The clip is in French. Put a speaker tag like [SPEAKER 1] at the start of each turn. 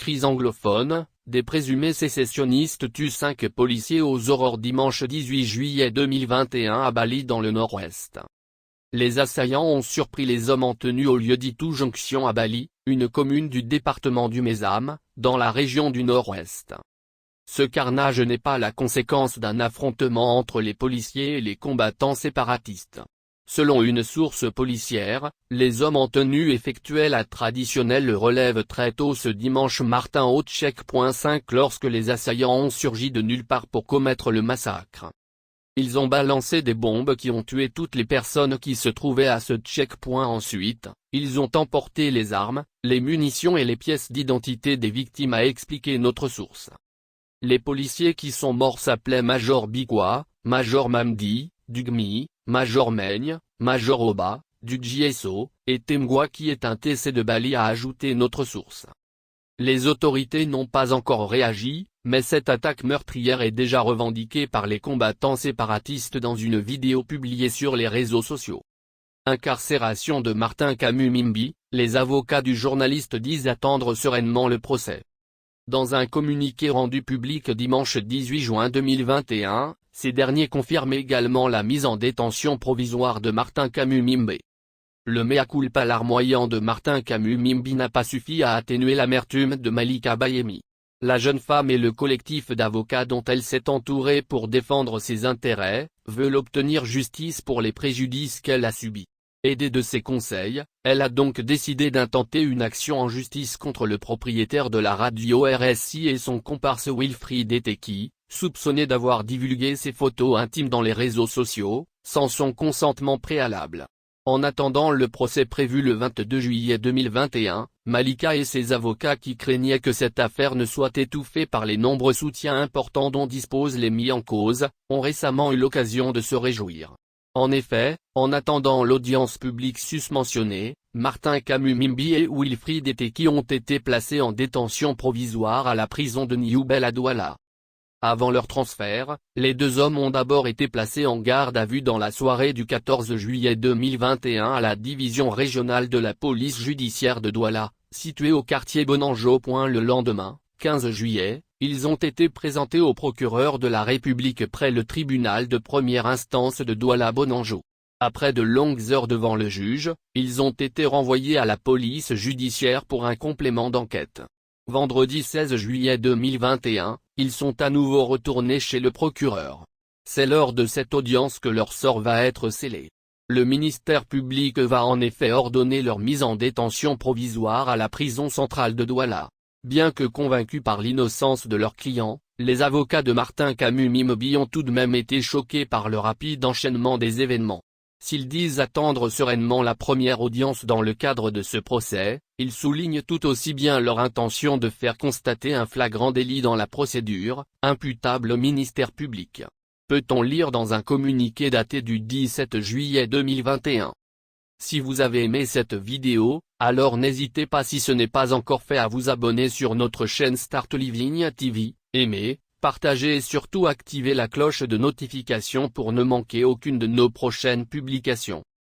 [SPEAKER 1] cris anglophones, des présumés sécessionnistes tuent 5 policiers aux aurores dimanche 18 juillet 2021 à Bali dans le nord-ouest. Les assaillants ont surpris les hommes en tenue au lieu-dit Junction à Bali, une commune du département du Mésam, dans la région du nord-ouest. Ce carnage n'est pas la conséquence d'un affrontement entre les policiers et les combattants séparatistes. Selon une source policière, les hommes en tenue effectuaient la traditionnelle relève très tôt ce dimanche matin au checkpoint 5 lorsque les assaillants ont surgi de nulle part pour commettre le massacre. Ils ont balancé des bombes qui ont tué toutes les personnes qui se trouvaient à ce checkpoint. Ensuite, ils ont emporté les armes, les munitions et les pièces d'identité des victimes, a expliqué notre source. Les policiers qui sont morts s'appelaient Major Bikwa, Major Mamdi, Dugmi, Major Meigne, Major Oba, du GSO, et Temgwa qui est un TC de Bali, a ajouté notre source. Les autorités n'ont pas encore réagi, mais cette attaque meurtrière est déjà revendiquée par les combattants séparatistes dans une vidéo publiée sur les réseaux sociaux. Incarcération de Martin Kamumimbi, les avocats du journaliste disent attendre sereinement le procès. Dans un communiqué rendu public dimanche 18 juin 2021, ces derniers confirment également la mise en détention provisoire de Martin Kamumimbe. Le mea culpa larmoyant de Martin Kamumimbi n'a pas suffi à atténuer l'amertume de Malika Bayemi. La jeune femme et le collectif d'avocats dont elle s'est entourée pour défendre ses intérêts, veulent obtenir justice pour les préjudices qu'elle a subis. Aidée de ses conseils, elle a donc décidé d'intenter une action en justice contre le propriétaire de la radio RSI et son comparse Wilfried Eteki, soupçonné d'avoir divulgué ses photos intimes dans les réseaux sociaux, sans son consentement préalable. En attendant le procès prévu le 22 juillet 2021, Malika et ses avocats qui craignaient que cette affaire ne soit étouffée par les nombreux soutiens importants dont disposent les mis en cause, ont récemment eu l'occasion de se réjouir. En effet, en attendant l'audience publique susmentionnée, Martin Kamumimbi et Wilfried Eteki ont été placés en détention provisoire à la prison de New Bel à Douala. Avant leur transfert, les deux hommes ont d'abord été placés en garde à vue dans la soirée du 14 juillet 2021 à la division régionale de la police judiciaire de Douala, située au quartier Bonanjo. Le lendemain, 15 juillet, ils ont été présentés au procureur de la République près le tribunal de première instance de Douala-Bonanjo. Après de longues heures devant le juge, ils ont été renvoyés à la police judiciaire pour un complément d'enquête. Vendredi 16 juillet 2021, ils sont à nouveau retournés chez le procureur. C'est lors de cette audience que leur sort va être scellé. Le ministère public va en effet ordonner leur mise en détention provisoire à la prison centrale de Douala. Bien que convaincus par l'innocence de leurs clients, les avocats de Martin Kamumimbi ont tout de même été choqués par le rapide enchaînement des événements. S'ils disent attendre sereinement la première audience dans le cadre de ce procès, ils soulignent tout aussi bien leur intention de faire constater un flagrant délit dans la procédure, imputable au ministère public. Peut-on lire dans un communiqué daté du 17 juillet 2021. Si vous avez aimé cette vidéo, alors n'hésitez pas, si ce n'est pas encore fait, à vous abonner sur notre chaîne Start Living TV, aimer, partager et surtout activer la cloche de notification pour ne manquer aucune de nos prochaines publications.